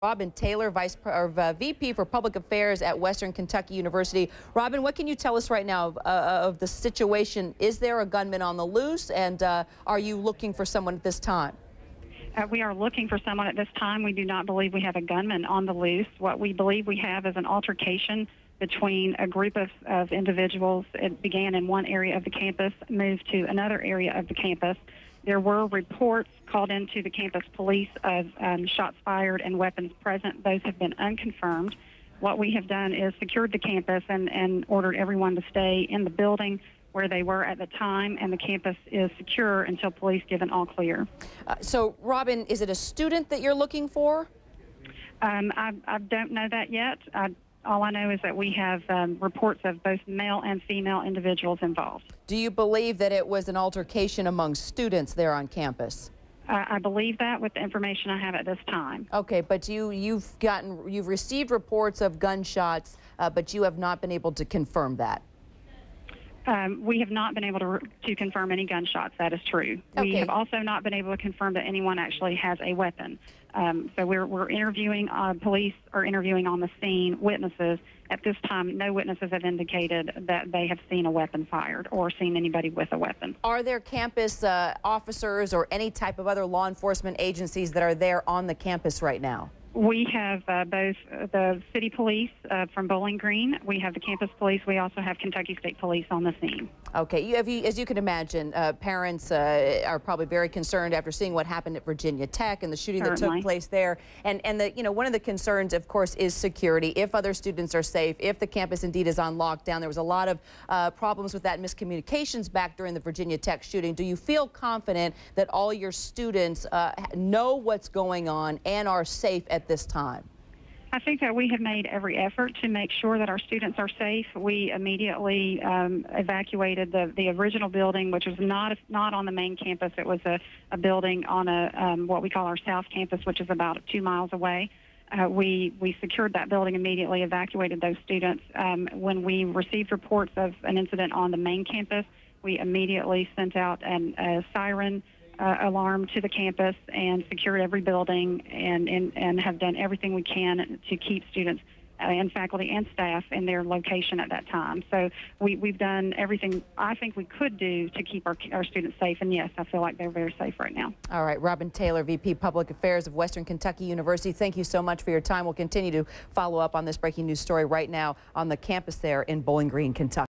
Robin Taylor, VP for Public Affairs at Western Kentucky University. Robin, what can you tell us right now of the situation? Is there a gunman on the loose, and are you looking for someone at this time? We are looking for someone at this time. We do not believe we have a gunman on the loose. What we believe we have is an altercation between a group of individuals. It began in one area of the campus, moved to another area of the campus. There were reports called into the campus police of shots fired and weapons present. Those have been unconfirmed. What we have done is secured the campus and ordered everyone to stay in the building where they were at the time, and the campus is secure until police give an all clear. So, Robin, is it a student that you're looking for? I don't know that yet. All I know is that we have reports of both male and female individuals involved. Do you believe that it was an altercation among students there on campus? I believe that with the information I have at this time. Okay, but you've received reports of gunshots, but you have not been able to confirm that. We have not been able to confirm any gunshots. That is true. Okay. We have also not been able to confirm that anyone actually has a weapon. So we're interviewing, police are interviewing on the scene witnesses. At this time, no witnesses have indicated that they have seen a weapon fired or seen anybody with a weapon. Are there campus officers or any type of other law enforcement agencies that are there on the campus right now? We have both the city police from Bowling Green. We have the campus police. We also have Kentucky State Police on the scene. Okay, as you can imagine, parents are probably very concerned after seeing what happened at Virginia Tech and the shooting that took place there. And one of the concerns, of course, is security. If other students are safe, if the campus indeed is on lockdown, there was a lot of problems with that, miscommunications back during the Virginia Tech shooting. Do you feel confident that all your students know what's going on and are safe at this time? I think that we have made every effort to make sure that our students are safe. We immediately evacuated the original building, which was not on the main campus. It was a building on what we call our south campus, which is about 2 miles away. We secured that building immediately, evacuated those students. When we received reports of an incident on the main campus, we immediately sent out a siren alarm to the campus and secured every building and have done everything we can to keep students and faculty and staff in their location at that time. So we've done everything I think we could do to keep our students safe, and yes, I feel like they're very safe right now. All right, Robin Taylor, VP Public Affairs of Western Kentucky University, thank you so much for your time. We'll continue to follow up on this breaking news story right now on the campus there in Bowling Green, Kentucky.